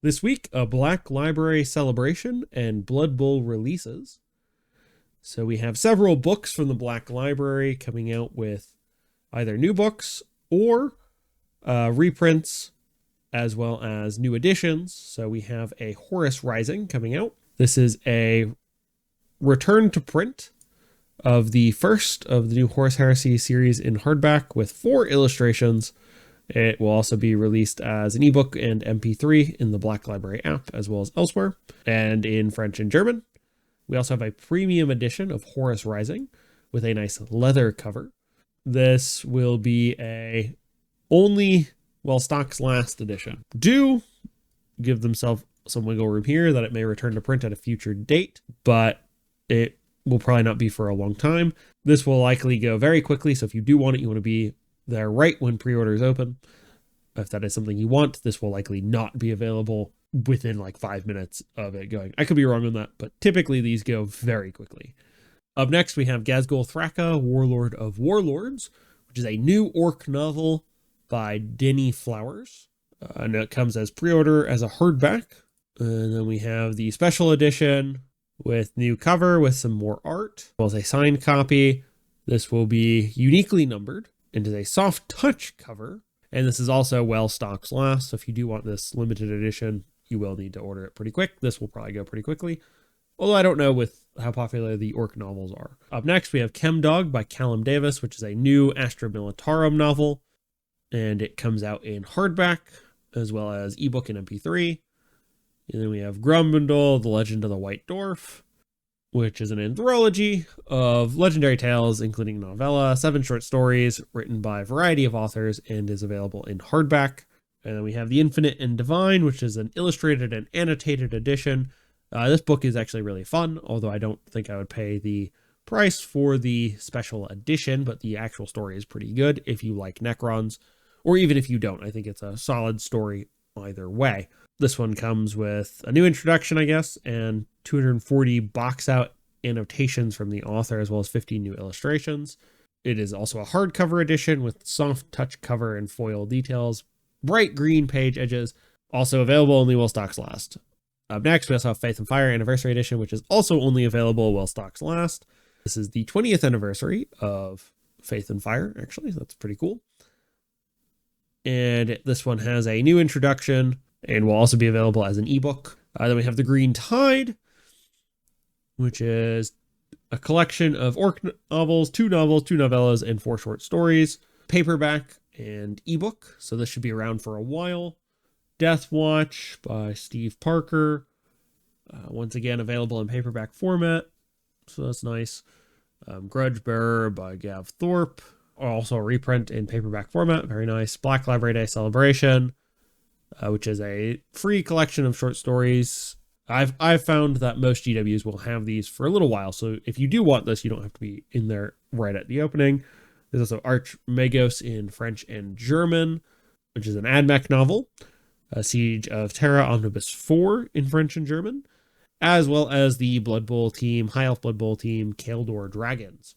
This week, a Black Library celebration and Blood Bowl releases. So we have several books from the Black Library coming out with either new books or reprints, as well as new editions. So we have a Horus Rising coming out. This is a return to print of the first of the new Horus Heresy series in hardback with 4 illustrations. It will also be released as an ebook and MP3 in the Black Library app, as well as elsewhere, and in French and German. We also have a premium edition of Horus Rising with a nice leather cover. This will be a only while stocks last edition. Do give themselves some wiggle room here that it may return to print at a future date, but it will probably not be for a long time. This will likely go very quickly, so if you do want it, you want to be there right when pre-orders open. If that is something you want, this will likely not be available within like 5 minutes of it going. I could be wrong on that, but typically these go very quickly. Up next, we have Ghazghkull Thraka, Warlord of Warlords, which is a new orc novel by Denny Flowers. And it comes as pre-order as a hardback. And then we have the special edition with new cover with some more art, as well as a signed copy. This will be uniquely numbered and is a soft touch cover. And this is also while stocks last. So if you do want this limited edition, you will need to order it pretty quick. This will probably go pretty quickly. Although I don't know with how popular the orc novels are. Up next, we have Chemdog by Callum Davis, which is a new Astra Militarum novel. And it comes out in hardback, as well as ebook and MP3. And then we have Grumbundle, The Legend of the White Dwarf, which is an anthology of legendary tales, including novella, 7 short stories written by a variety of authors and is available in hardback. And then we have The Infinite and Divine, which is an illustrated and annotated edition. This book is actually really fun, although I don't think I would pay the price for the special edition, but the actual story is pretty good if you like Necrons, or even if you don't. I think it's a solid story either way. This one comes with a new introduction, I guess, and 240 box out annotations from the author, as well as 50 new illustrations. It is also a hardcover edition with soft touch cover and foil details, bright green page edges, also available only while stocks last. Up next, we also have Faith and Fire Anniversary Edition, which is also only available while stocks last. This is the 20th anniversary of Faith and Fire, actually, so that's pretty cool. And this one has a new introduction and will also be available as an ebook. Then we have The Green Tide, which is a collection of orc novels, 2 novellas, and 4 short stories, paperback and ebook. So this should be around for a while. Death Watch by Steve Parker, once again available in paperback format, so that's nice. Grudge Bearer by Gav Thorpe, also a reprint in paperback format, very nice. Black Library Day Celebration, which is a free collection of short stories. I've found that most GWs will have these for a little while, so if you do want this, you don't have to be in there right at the opening. There's also Archmagos in French and German, which is an AdMech novel. Siege of Terra Omnibus 4 in French and German, as well as the Blood Bowl team, High Elf Blood Bowl team, Caledor Dragons.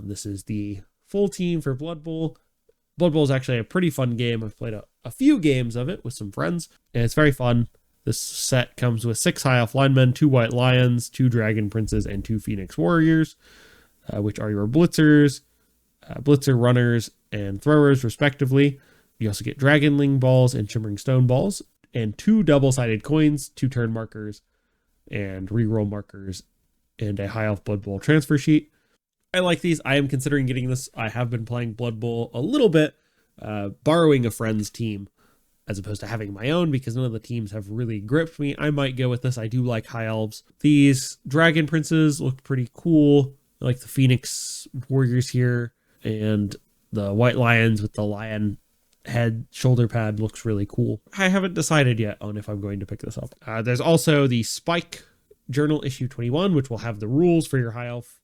This is the full team for Blood Bowl. Blood Bowl is actually a pretty fun game. I've played a few games of it with some friends, and it's very fun. This set comes with 6 High Elf linemen, 2 White Lions, 2 Dragon Princes, and 2 Phoenix Warriors, which are your Blitzers, Blitzer Runners, and Throwers, respectively. You also get Dragonling balls and Shimmering Stone balls, and 2 double-sided coins, 2 turn markers, and reroll markers, and a High Elf Blood Bowl transfer sheet. I like these. I am considering getting this. I have been playing Blood Bowl a little bit, borrowing a friend's team, as opposed to having my own, because none of the teams have really gripped me. I might go with this. I do like High Elves. These Dragon Princes look pretty cool. I like the Phoenix Warriors here, and the White Lions with the lion head shoulder pad looks really cool. I haven't decided yet on if I'm going to pick this up. There's also the Spike Journal issue 21, which will have the rules for your High Elf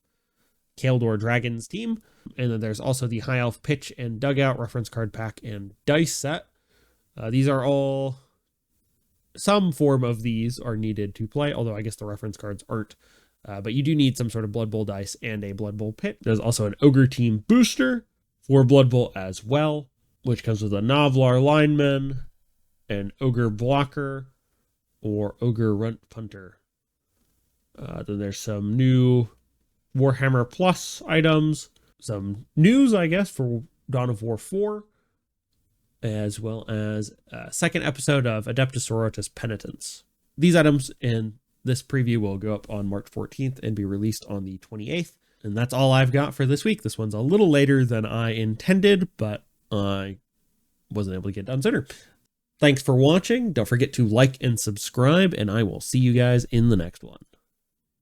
Caledor Dragons team. And then there's also the High Elf Pitch and Dugout reference card pack and dice set. These are all, some form of these are needed to play, although I guess the reference cards aren't. But you do need some sort of Blood Bowl dice and a Blood Bowl pit. There's also an Ogre Team booster for Blood Bowl as well, which comes with a Novlar lineman, an Ogre blocker, or Ogre Runt Punter. Then there's some new Warhammer Plus items, some news, I guess, for Dawn of War 4, as well as a second episode of Adeptus Sororitas Penitence. These items in this preview will go up on March 14th and be released on the 28th. And that's all I've got for this week. This one's a little later than I intended, but I wasn't able to get done sooner. Thanks for watching. Don't forget to like and subscribe, and I will see you guys in the next one.